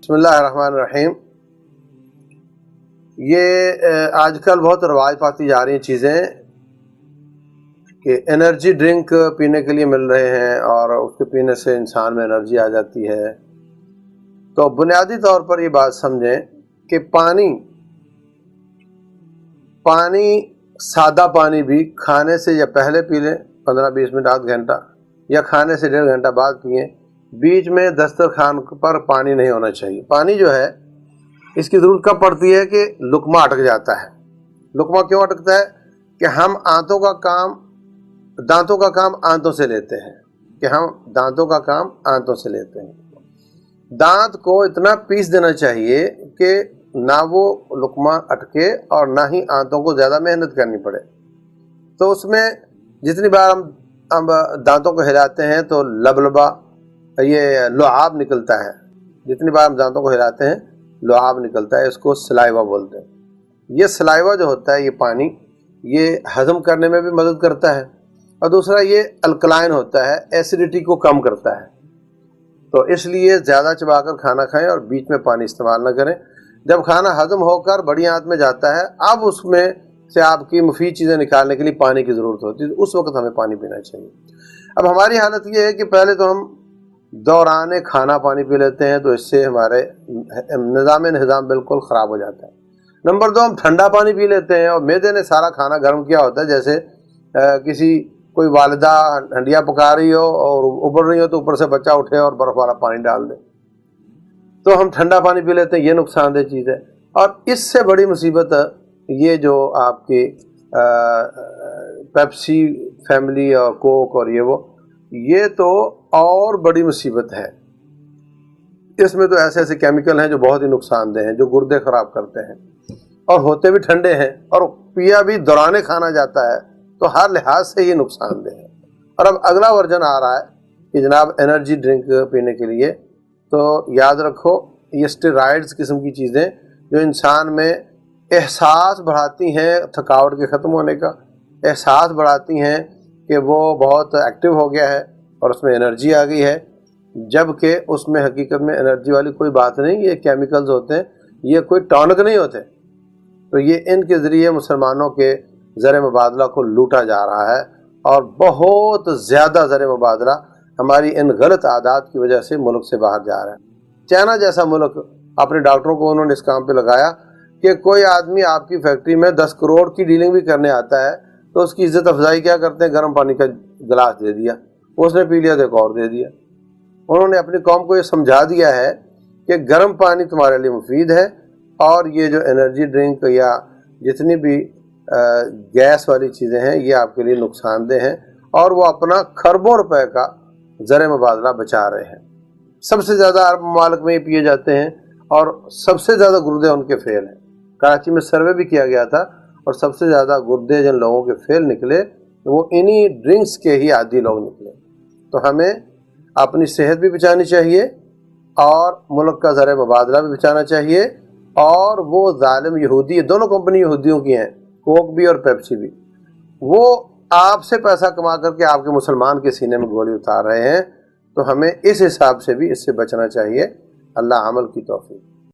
بسم اللہ الرحمن الرحیم۔ یہ آج کل بہت رواج پاتی جا رہی ہیں چیزیں کہ انرجی ڈرنک پینے کے لیے مل رہے ہیں اور اس کے پینے سے انسان میں انرجی آ جاتی ہے۔ تو بنیادی طور پر یہ بات سمجھیں کہ پانی سادہ پانی بھی کھانے سے یا پہلے پی لیں 15-20 منٹ آدھ گھنٹہ، یا کھانے سے 1.5 گھنٹہ بعد پئیں۔ بیچ میں دسترخوان پر پانی نہیں ہونا چاہیے۔ پانی جو ہے اس کی ضرورت کب پڑتی ہے کہ لقمہ اٹک جاتا ہے۔ لقمہ کیوں اٹکتا ہے؟ کہ ہم دانتوں کا کام آنتوں سے لیتے ہیں دانت کو اتنا پیس دینا چاہیے کہ نہ وہ لقمہ اٹکے اور نہ ہی آنتوں کو زیادہ محنت کرنی پڑے۔ تو اس میں جتنی بار ہم دانتوں کو ہلاتے ہیں تو لبلبا یہ لعاب نکلتا ہے، جتنی بار ہم دانتوں کو ہلاتے ہیں لعاب نکلتا ہے، اس کو سلائیوا بولتے ہیں۔ یہ سلائیوا جو ہوتا ہے، یہ پانی یہ ہضم کرنے میں بھی مدد کرتا ہے، اور دوسرا یہ الکلائن ہوتا ہے، ایسیڈیٹی کو کم کرتا ہے۔ تو اس لیے زیادہ چبا کر کھانا کھائیں اور بیچ میں پانی استعمال نہ کریں۔ جب کھانا ہضم ہو کر بڑی آنت میں جاتا ہے، اب اس میں سے آپ کی مفید چیزیں نکالنے کے لیے پانی کی ضرورت ہوتی ہے، اس وقت ہمیں پانی پینا چاہیے۔ اب ہماری حالت یہ ہے کہ پہلے تو ہم دوران کھانا پانی پی لیتے ہیں، تو اس سے ہمارے نظام بالکل خراب ہو جاتا ہے۔ نمبر 2، ہم ٹھنڈا پانی پی لیتے ہیں اور معدے نے سارا کھانا گرم کیا ہوتا ہے، جیسے کوئی والدہ ہنڈیا پکا رہی ہو اور ابل رہی ہو تو اوپر سے بچہ اٹھے اور برف والا پانی ڈال دے، تو ہم ٹھنڈا پانی پی لیتے ہیں۔ یہ نقصان دہ چیز ہے۔ اور اس سے بڑی مصیبت یہ جو آپ کی پیپسی فیملی اور کوک اور یہ تو اور بڑی مصیبت ہے۔ اس میں تو ایسے کیمیکل ہیں جو بہت ہی نقصان دہ ہیں، جو گردے خراب کرتے ہیں اور ہوتے بھی ٹھنڈے ہیں، اور پیا بھی دوران کھانا جاتا ہے، تو ہر لحاظ سے یہ نقصان دہ ہے۔ اور اب اگلا ورژن آ رہا ہے کہ جناب انرجی ڈرنک پینے کے لیے، تو یاد رکھو یہ اسٹیرائڈز قسم کی چیزیں جو انسان میں احساس بڑھاتی ہیں تھکاوٹ کے ختم ہونے کا، احساس بڑھاتی ہیں کہ وہ بہت ایکٹیو ہو گیا ہے اور اس میں انرجی آ گئی ہے، جبکہ اس میں حقیقت میں انرجی والی کوئی بات نہیں، یہ کیمیکلز ہوتے ہیں، یہ کوئی ٹونک نہیں ہوتے۔ تو یہ ان کے ذریعے مسلمانوں کے زر مبادلہ کو لوٹا جا رہا ہے، اور بہت زیادہ زر مبادلہ ہماری ان غلط عادات کی وجہ سے ملک سے باہر جا رہا ہے۔ چائنا جیسا ملک، اپنے ڈاکٹروں کو انہوں نے اس کام پہ لگایا کہ کوئی آدمی آپ کی فیکٹری میں 10 کروڑ کی ڈیلنگ بھی کرنے آتا ہے تو اس کی عزت افزائی کیا کرتے ہیں؟ گرم پانی کا گلاس دے دیا، اس نے پی لیا تو ایک اور دے دیا۔ انہوں نے اپنی قوم کو یہ سمجھا دیا ہے کہ گرم پانی تمہارے لیے مفید ہے، اور یہ جو انرجی ڈرنک یا جتنی بھی گیس والی چیزیں ہیں یہ آپ کے لیے نقصان دہ ہیں، اور وہ اپنا کھربوں روپے کا زر مبادلہ بچا رہے ہیں۔ سب سے زیادہ عرب ممالک میں یہ پیے جاتے ہیں، اور سب سے زیادہ گردے ان کے فیل ہیں۔ کراچی میں سروے بھی کیا گیا تھا، اور سب سے زیادہ گردے جن لوگوں کے فیل نکلے وہ انہی ڈرنکس کے ہی عادی لوگ نکلے۔ تو ہمیں اپنی صحت بھی بچانی چاہیے اور ملک کا زر مبادلہ بھی بچانا چاہیے، اور وہ ظالم یہودی، دونوں کمپنی یہودیوں کی ہیں، کوک بھی اور پیپسی بھی، وہ آپ سے پیسہ کما کر کے آپ کے مسلمان کے سینے میں گولی اتار رہے ہیں۔ تو ہمیں اس حساب سے بھی اس سے بچنا چاہیے۔ اللہ عمل کی توفیق۔